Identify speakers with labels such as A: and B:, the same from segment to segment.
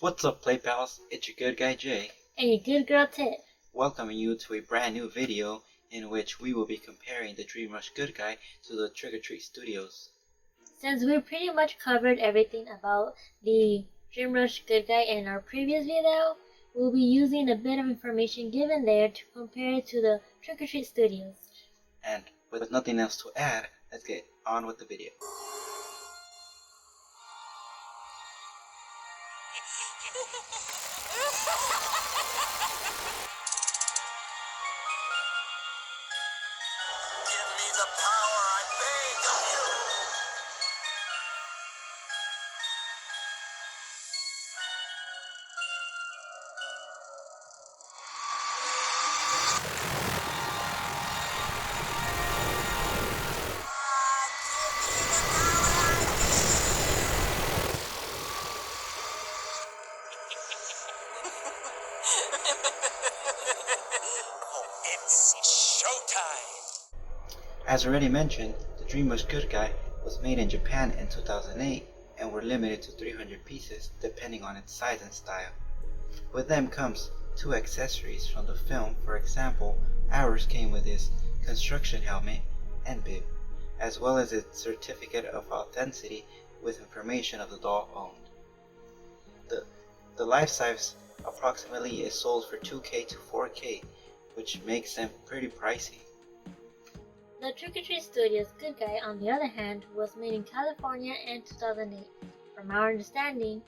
A: What's up, PlayPals? It's your good guy Jay,
B: and your good girl Ted,
A: welcoming you to a brand new video in which we will be comparing the Dreamrush Good Guy to the Trick or Treat Studios.
B: Since we pretty much covered everything about the Dreamrush Good Guy in our previous video, we'll be using a bit of information given there to compare it to the Trick or Treat Studios.
A: And with nothing else to add, let's get on with the video.
C: Give me the power, I beg of you! Oh, it's showtime!
A: As already mentioned, the Dreamrush Good Guy was made in Japan in 2008 and were limited to 300 pieces depending on its size and style. With them comes two accessories from the film. For example, ours came with his construction helmet and bib, as well as its certificate of authenticity with information of the doll owned. The life size approximately is sold for 2K to 4K, which makes them pretty pricey.
B: The Trick or Treat Studios Good Guy, on the other hand, was made in California in 2008, from our understanding,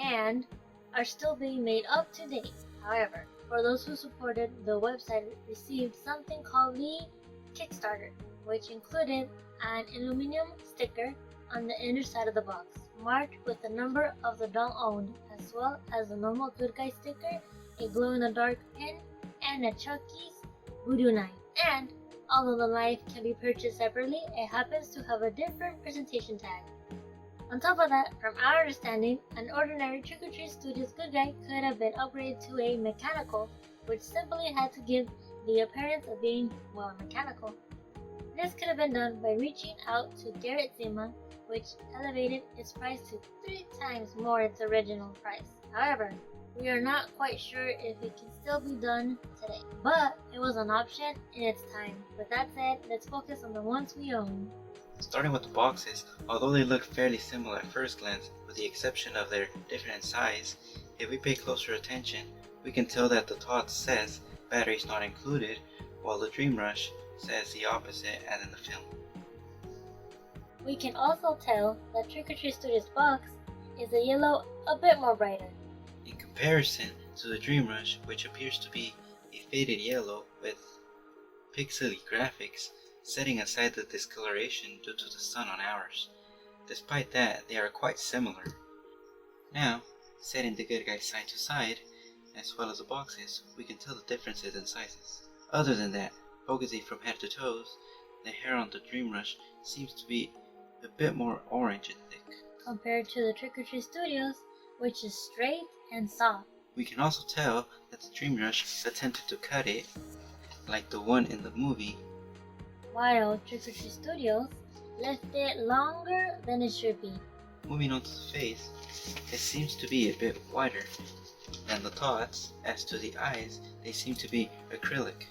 B: and are still being made up to date. However, for those who supported, the website received something called the Kickstarter, which included an aluminum sticker on the inner side of the box, marked with the number of the doll owned, as well as the normal Good Guy sticker, a glow-in-the-dark pin, and a Chucky's voodoo knife. And although the knife can be purchased separately, it happens to have a different presentation tag. On top of that, from our understanding, an ordinary Trick or Treat Studios Good Guy could have been upgraded to a mechanical, which simply had to give the appearance of being, well, mechanical. This could have been done by reaching out to Garrett Zima, which elevated its price to 3 times more its original price. However, we are not quite sure if it can still be done today, but it was an option in its time. With that said, let's focus on the ones we own.
A: Starting with the boxes, although they look fairly similar at first glance, with the exception of their different size, if we pay closer attention, we can tell that the TOTS says batteries not included, while the Dreamrush says the opposite as in the film.
B: We can also tell that Trick or Treat Studios box is a yellow a bit more brighter.
A: In comparison to the Dreamrush, which appears to be a faded yellow with pixely graphics, setting aside the discoloration due to the sun on ours. Despite that, they are quite similar. Now, setting the Good Guy side to side, as well as the boxes, we can tell the differences in sizes. Other than that, focusing from head to toes, the hair on the Dreamrush seems to be a bit more orange and thick,
B: compared to the Trick or Treat Studios, which is straight and soft.
A: We can also tell that the Dreamrush attempted to cut it, like the one in the movie,
B: while Trick or Treat Studios left it longer than it should be.
A: Moving on to the face, it seems to be a bit wider than the TOTS. As to the eyes, they seem to be acrylic,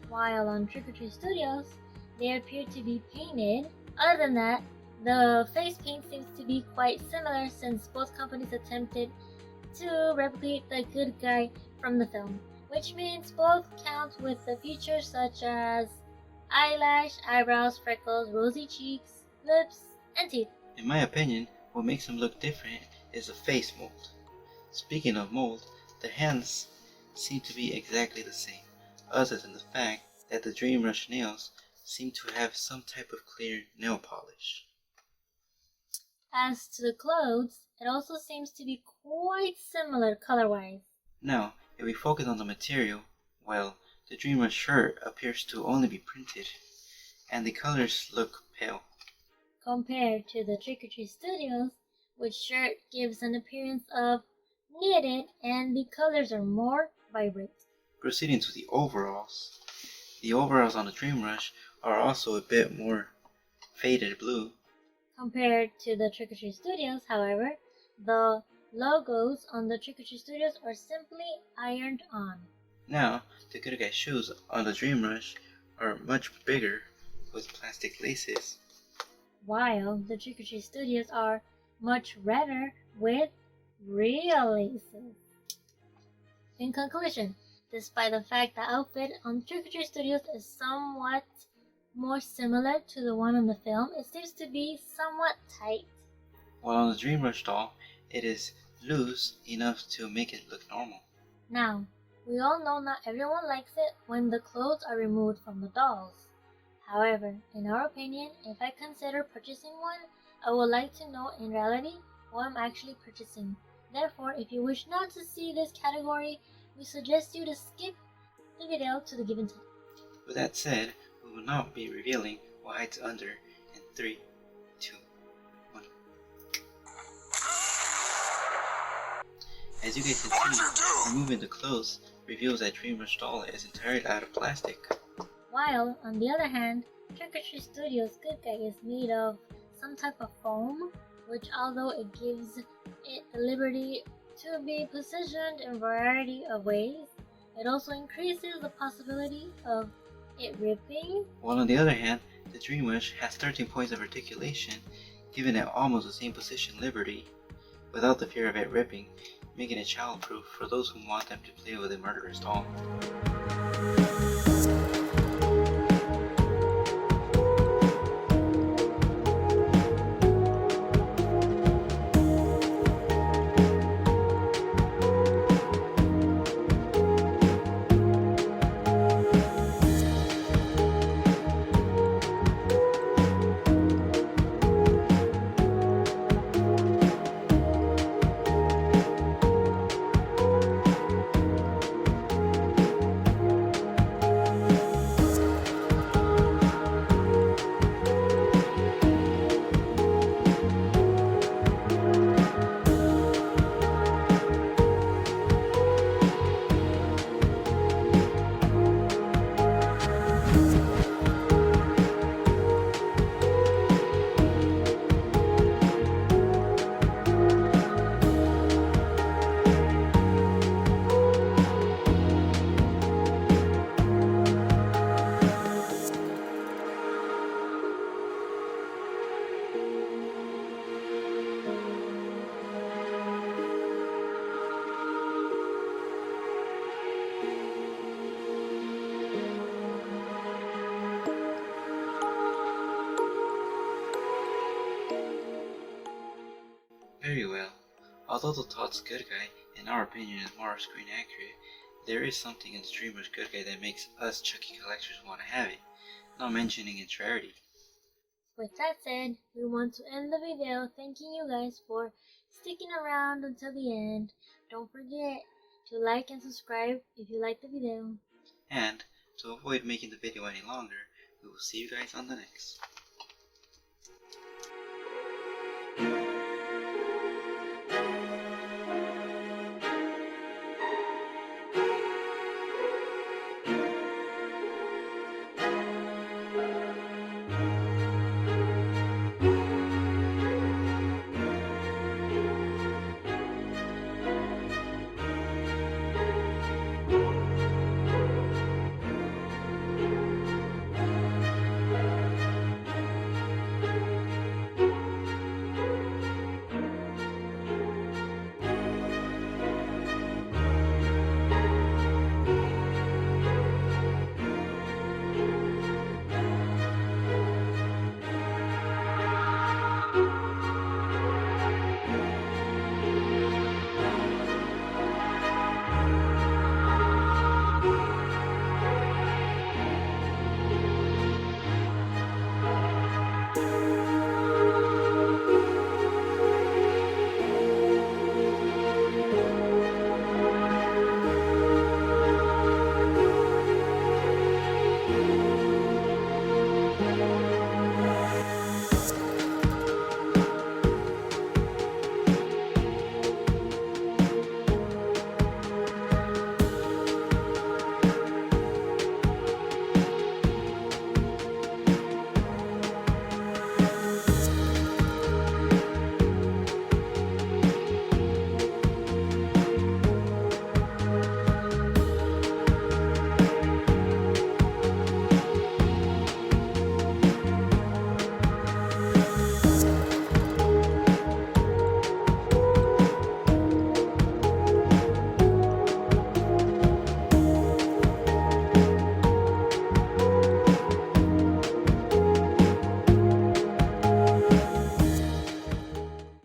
B: while on Trick or Treat Studios, they appear to be painted. Other than that, the face paint seems to be quite similar since both companies attempted to replicate the Good Guy from the film, which means both count with the features such as eyelash, eyebrows, freckles, rosy cheeks, lips, and teeth.
A: In my opinion, what makes them look different is the face mold. Speaking of mold, the hands seem to be exactly the same, other than the fact that the Dreamrush nails seem to have some type of clear nail polish.
B: As to the clothes, it also seems to be quite similar color-wise.
A: Now, if we focus on the material, well, the Dreamrush shirt appears to only be printed, and the colors look pale,
B: compared to the Trick or Treat Studios, which shirt gives an appearance of knitted and the colors are more vibrant.
A: Proceeding to the overalls on the Dreamrush are also a bit more faded blue,
B: Compared to the Trick or Treat Studios, however, the logos on the Trick-or-Treat Studios are simply ironed on.
A: Now, the Good Guy shoes on the Dream Rush are much bigger with plastic laces,
B: while the Trick-or-Treat Studios are much redder with real laces. In conclusion, despite the fact the outfit on Trick-or-Treat Studios is somewhat more similar to the one on the film, it seems to be somewhat tight.
A: while on the Dream Rush doll, it is loose enough to make it look normal.
B: Now, we all know not everyone likes it when the clothes are removed from the dolls. However, in our opinion, if I consider purchasing one, I would like to know in reality what I'm actually purchasing. Therefore, if you wish not to see this category, we suggest you to skip the video to the given time.
A: With that said, we will not be revealing what hides under in 3, 2, 1. As you guys can see, removing the clothes reveals that Dream Rush doll is entirely out of plastic.
B: While, on the other hand, Trick-or-Treat Studios' Good Guy is made of some type of foam, which although it gives it the liberty to be positioned in a variety of ways, it also increases the possibility of it ripping. While
A: on the other hand, the Dream Rush has 13 points of articulation, giving it almost the same position liberty, without the fear of it ripping, making it child-proof for those who want them to play with a murderous doll. Very well. Although the Todd's Good Guy, in our opinion, is more screen accurate, there is something in the Dream Rush Good Guy that makes us Chucky collectors want to have it, not mentioning its rarity.
B: With that said, we want to end the video thanking you guys for sticking around until the end. Don't forget to like and subscribe if you like the video.
A: And, to avoid making the video any longer, we will see you guys on the next.